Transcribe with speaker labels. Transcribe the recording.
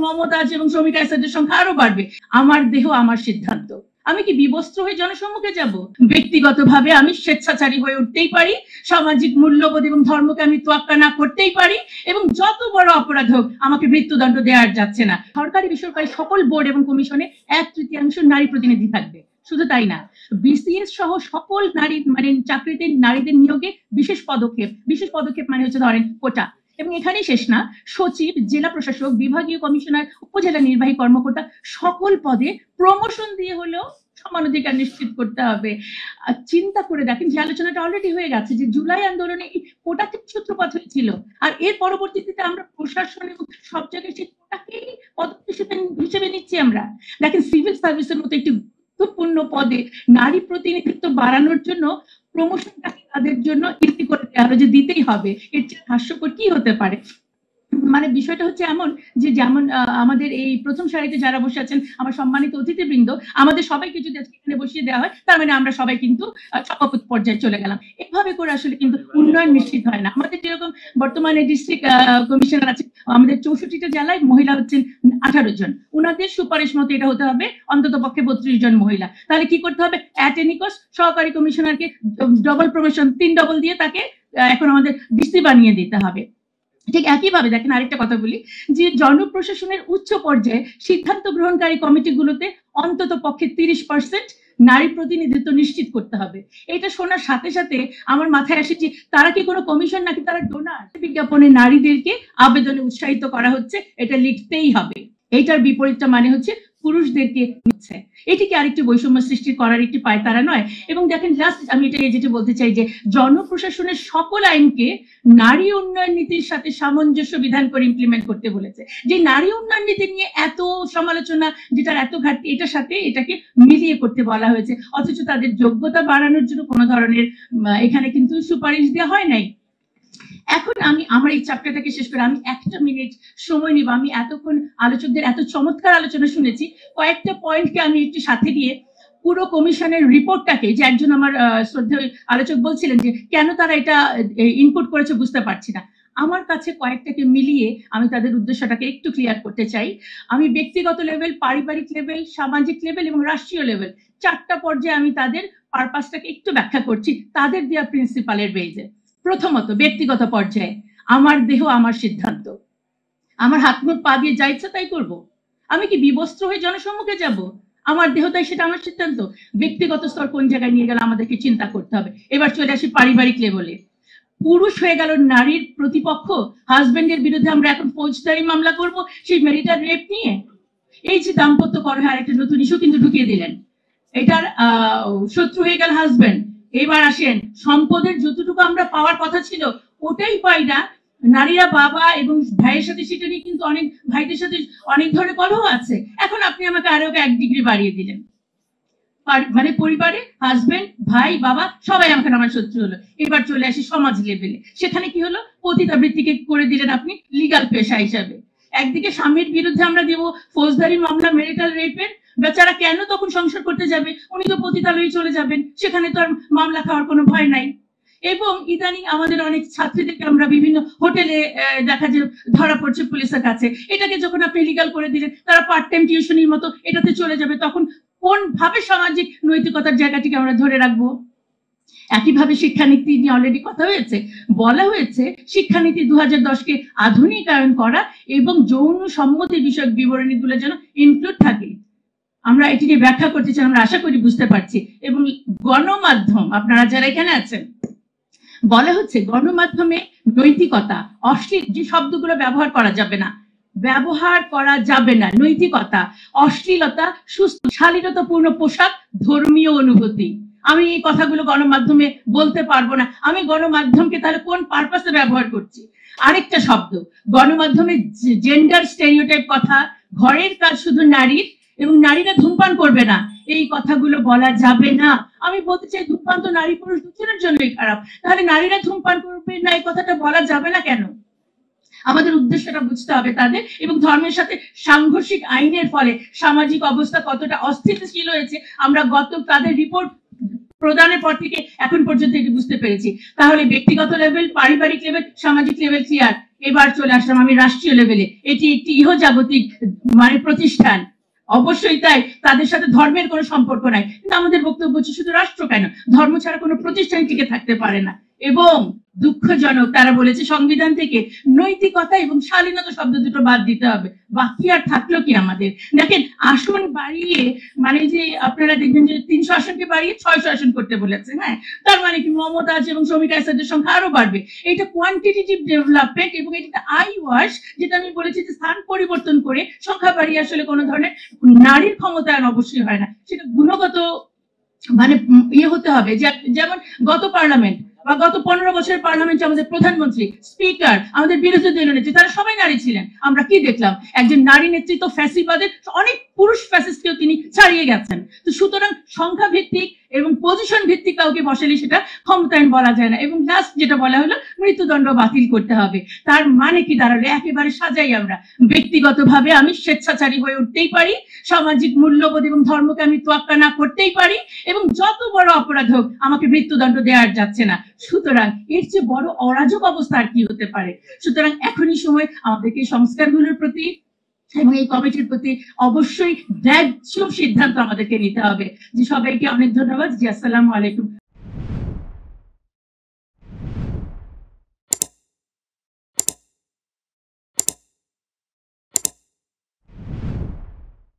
Speaker 1: মমতাজ এবং শ্রমিক আইসাদের সংখ্যা আরো বাড়বে। আমার দেহ আমার সিদ্ধান্ত। আমি কি বিবস্ত্র হয়ে জনসম্মুখে যাব? ব্যক্তিগতভাবে আমি স্বেচ্ছাচারী হয়ে উঠতেই পারি, সামাজিক মূল্যবোধ এবং ধর্মকে আমি তোয়াক্কা না করতেই পারি, এবং যত বড় অপরাধ হোক আমাকে মৃত্যুদণ্ড দেওয়া যাচ্ছে না। সরকারি বেসরকারি সকল বোর্ড এবং কমিশনে 1/3 নারী প্রতিনিধি থাকবে। শুধু তাই না, বিসিএস সহ সকল নারী মানে চাকরিতে নারীদের নিয়োগে বিশেষ পদক্ষেপ মানে হচ্ছে ধরেন কোটা। এবং এখানেই শেষ না, সচিব, জেলা প্রশাসক, বিভাগীয় কমিশনার, উপজেলা নির্বাহী কর্মকর্তা সকল পদে প্রমোশন দিয়ে হলেও সমান অধিকার নিশ্চিত করতে হবে। চিন্তা করে দেখেন যে আলোচনাটা অলরেডি হয়ে গেছে যে জুলাই আন্দোলনে এই কোটা থেকে সূত্রপাত হয়েছিল, আর এর পরবর্তীতে আমরা প্রশাসন এবং সব জায়গায় সেই কোটাকেই পদক্ষেপ হিসেবে নিচ্ছি। আমরা দেখেন সিভিল সার্ভিসের মতো একটি গুরুত্বপূর্ণ পদে নারী প্রতিনিধিত্ব বাড়ানোর জন্য প্রমোশনটাকে তাদের জন্য ইজি করে দেওয়া হলো যে দিতেই হবে। এর চেয়ে হাস্যকর কি হতে পারে? মানে বিষয়টা হচ্ছে এমন যে যেমন আমাদের এই প্রথম সারিতে যারা বসে আছেন আমার সম্মানিত অতিথিবৃন্দ, আমাদের সবাইকে যদি আজকে এখানে বসিয়ে দেওয়া হয় তার মানে আমরা সবাই কিন্তু সভাপতি পর্যায়ে চলে গেলাম। এভাবে করে আসলে কিন্তু উন্নয়ন নিশ্চিত হয় না। আমাদের যেরকম বর্তমানে ডিস্ট্রিক্ট কমিশনার আছে, আমাদের 64টা জেলায় মহিলা হচ্ছেন 18 জন, উনাদের সুপারিশ মতো এটা হতে হবে অন্তত পক্ষে 32 জন মহিলা। তাহলে কি করতে হবে? অ্যাট এনি কস্ট সহকারী কমিশনারকে ডবল প্রমোশন 3 ডবল দিয়ে তাকে এখন আমাদের ডিসি বানিয়ে দিতে হবে। ঠিক একইভাবে দেখেন আরেকটা কথা বলি যে জনপ্রশাসনের উচ্চ পর্যায়ে সিদ্ধান্ত গ্রহণকারী কমিটিগুলোতে অন্তত পক্ষে 30% নারী প্রতিনিধিত্ব নিশ্চিত করতে হবে। এটা শোনার সাথে সাথে আমার মাথায় আসে যে তারা কি কোনো কমিশন নাকি তারা ডোনার? বিজ্ঞাপনে নারীদেরকে আবেদনে উৎসাহিত করা হচ্ছে, এটা লিখতেই হবে। এইটার বিপরীতটা মানে হচ্ছে পুরুষদেরকে নিচ্ছে। এটি কি আরেকটি বৈষম্য সৃষ্টি করার একটি পায়তারা নয়? এবং দেখেন লাস্ট আমি যেটা বলতে চাই যে জনপ্রশাসনের সকল আইনকে নারী উন্নয়ন নীতির সাথে সামঞ্জস্য বিধান করে ইমপ্লিমেন্ট করতে বলেছে। যে নারী উন্নয়ন নীতি নিয়ে এত সমালোচনা, যেটার এত ঘাটতি, এটার সাথে এটাকে মিলিয়ে করতে বলা হয়েছে, অথচ তাদের যোগ্যতা বাড়ানোর জন্য কোনো ধরনের এখানে কিন্তু সুপারিশ দেওয়া হয় নাই। এখন আমি আমার এই চ্যাপ্টারটাকে শেষ করে আমি 1 মিনিট সময় নিব। আমি এতক্ষণ আলোচকদের এত চমৎকার আলোচনা শুনেছি, কয়েকটা পয়েন্টকে আমি একটু সাথে দিয়ে পুরো কমিশনের রিপোর্টটাকে, যে একজন আমার শ্রদ্ধেয় আলোচক বলছিলেন যে কেন তারা এটা ইনপুট করেছে বুঝতে পারছি না, আমার কাছে কয়েকটাকে মিলিয়ে আমি তাদের উদ্দেশ্যটাকে একটু ক্লিয়ার করতে চাই। আমি ব্যক্তিগত লেভেল, পারিবারিক লেভেল, সামাজিক লেভেল এবং রাষ্ট্রীয় লেভেল 4টা পর্যায়ে আমি তাদের পারপাসটাকে একটু ব্যাখ্যা করছি তাদের দেওয়া প্রিন্সিপালের বেজে। প্রথমত ব্যক্তিগত পর্যায়ে, আমার দেহ আমার সিদ্ধান্ত। আমার হাত মুখ পা দিয়ে যা ইচ্ছা তাই করবো। আমি কি বিবস্ত্র হয়ে জনসম্মুখে যাব? আমার দেহ তাই সেটা আমার সিদ্ধান্ত। ব্যক্তিগত স্তর কোন জায়গায় নিয়ে গেলে আমাদেরকে চিন্তা করতে হবে। এবার চলে আসি পারিবারিক লেভেলে। পুরুষ হয়ে গেল নারীর প্রতিপক্ষ, হাজবেন্ডের বিরুদ্ধে আমরা এখন ফৌজদারি মামলা করব সেই ম্যারিটাল রেপ নিয়ে। এই যে দাম্পত্য কলহে আরেকটা নতুন ইস্যু কিন্তু ঢুকিয়ে দিলেন। এটার শত্রু হয়ে গেল হাজবেন্ড। এবার আসেন সম্পদের যতটুকু আমরা পাওয়ার কথা ছিল ওটাই পাই না। নারীরা বাবা এবং ভাইয়ের সাথে সেটা নিয়ে কিন্তু অনেক ভাইদের সাথে অনেক ধরনের কলহ আছে। এখন আপনি আমাকে আরো 1 ডিগ্রি বাড়িয়ে দিলেন, মানে পরিবারে হাজবেন্ড, ভাই, বাবা সবাই আমাকে আমার শত্রু হলো। এবার চলে আসি সমাজ লেভেলে। সেখানে কি হলো? পতিতাবৃত্তিকে করে দিলেন আপনি লিগাল পেশা হিসাবে। একদিকে স্বামীর বিরুদ্ধে আমরা দেব ফৌজদারি মামলা ম্যারিটাল রেপের, বেচারা কেন তখন সংসার করতে যাবে? উনি তো পতিতালয়ে চলে যাবেন, সেখানে তো আর মামলা খাওয়ার কোনো ভয় নাই। এবং ইদানিং আমাদের অনেক ছাত্রীদেরকে আমরা বিভিন্ন হোটেলে দেখা যায় ধরা পড়ছে পুলিশের কাছে। এটাকে যখন আপনি লিগাল করে দিলেন, তারা পার্ট টাইম টিউশনির মতো এটাতে চলে যাবে, তখন কোন ভাবে সামাজিক নৈতিকতার জায়গাটিকে আমরা ধরে রাখবো? একইভাবে শিক্ষানীতি নিয়ে অলরেডি কথা হয়েছে, বলা হয়েছে শিক্ষানীতি 2010-কে আধুনিকায়ন করা এবং যৌন সম্মতি বিষয়ক বিবরণীগুলো যেন ইনক্লুড থাকে। আমরা এটি নিয়ে ব্যাখ্যা করতে চাই, আমরা আশা করি বুঝতে পারছি। এবং গণমাধ্যম, আপনারা যারা এখানে আছেন, বলা হচ্ছে গণমাধ্যমে নৈতিকতা, অশ্লীল যে শব্দগুলো ব্যবহার করা যাবে না, নৈতিকতা, অশ্লীলতা, সুস্থ শালীনতাপূর্ণ পোশাক, ধর্মীয় অনুভূতি। আমি এই কথাগুলো গণমাধ্যমে বলতে পারবো না। আমি গণমাধ্যমকে তাহলে কোন পারপাসে ব্যবহার করছি? আরেকটা শব্দ গণমাধ্যমে, জেন্ডার স্টেরিওটাইপ কথা, ঘরের কাজ শুধু নারীর এবং নারীরা ধূমপান করবে না, এই কথাগুলো বলা যাবে না। আমি বলতে চাই ধূমপান তো নারী পুরুষ দুজনের জন্যই খারাপ, তাহলে নারীরা ধূমপান করবে না এই কথাটা বলা যাবে না কেন? আমাদের উদ্দেশ্যটা বুঝতে হবে তাদের। এবং ধর্মের সাথে সাংঘর্ষিক আইনের ফলে সামাজিক অবস্থা কতটা অস্থিতিশীল হয়েছে আমরা তাদের রিপোর্ট প্রদানের পর থেকে এখন পর্যন্ত এটি বুঝতে পেরেছি। তাহলে ব্যক্তিগত লেভেল, পারিবারিক লেভেল, সামাজিক লেভেল ক্লিয়ার। এবার চলে আসলাম আমি রাষ্ট্রীয় লেভেলে। এটি একটি ইহজাগতিক মানে প্রতিষ্ঠান, অবশ্যই তাই তাদের সাথে ধর্মের কোনো সম্পর্ক নাই, কিন্তু আমাদের বক্তব্য হচ্ছে শুধু রাষ্ট্র কেন, ধর্ম ছাড়া কোনো প্রতিষ্ঠান টিকে থাকতে পারে না। এবং দুঃখজনক তারা বলেছে সংবিধান থেকে নৈতিকতা এবং শালীনতা শব্দ দুটো বাদ দিতে হবে। বাকি আর থাকলো কি আমাদের? দেখেন, আসন বাড়িয়ে মানে যে আপনারা দেখবেন যে 300 আসনকে বাড়িয়ে 600 আসন করতে বলেছে। হ্যাঁ, তার মানে কি মমতাজ এবং শ্রমিক আইসাদের সংখ্যা আরো বাড়বে। এটা কোয়ান্টিটেটিভ ডেভেলপমেন্ট এবং এটা আই ওয়াশ, যেটা আমি বলেছি যে স্থান পরিবর্তন করে সংখ্যা বাড়িয়ে আসলে কোনো ধরনের নারীর ক্ষমতায়ন অবশ্যই হয় না, সেটা গুণগত মানে হতে হবে। যেমন গত পার্লামেন্ট বা গত 15 বছরের পার্লামেন্টে আমাদের প্রধানমন্ত্রী, স্পিকার, আমাদের বিরোধী দলীয় নেত্রী, তারা সবাই নারী ছিলেন। আমরা কি দেখলাম? একজন নারী নেতৃত্ব ফ্যাসিবাদের অনেক পুরুষ ফ্যাসিস্টকেও তিনি ছাড়িয়ে গেছেন। তো সুতরাং সংখ্যা ভিত্তিক এবং পজিশন ভিত্তিক কাউকে বসালে সেটা ক্ষমতায়ন বলা যায় না। এবং লাস্ট যেটা বলা হলো, মৃত্যুদণ্ড বাতিল করতে হবে। তার মানে কি দাঁড়ালো? একেবারে সাজাই আমরা ব্যক্তিগতভাবে আমি স্বেচ্ছাচারী হয়ে উঠতেই পারি, সামাজিক মূল্যবোধ এবং ধর্মকে আমি তোয়াক্কা না করতেই পারি, এবং যত বড় অপরাধ হোক আমাকে মৃত্যুদণ্ড দেওয়া যাচ্ছে না। সুতরাং এর চেয়ে বড় অরাজক অবস্থা আর কি হতে পারে? সুতরাং এখনই সময় আমাদেরকে সংস্কারগুলোর প্রতি এবং এই কমিটির প্রতি অবশ্যই ন্যায্য সিদ্ধান্ত আমাদেরকে নিতে হবে। যে সবাইকে অনেক ধন্যবাদ। জি, আসসালামু আলাইকুম।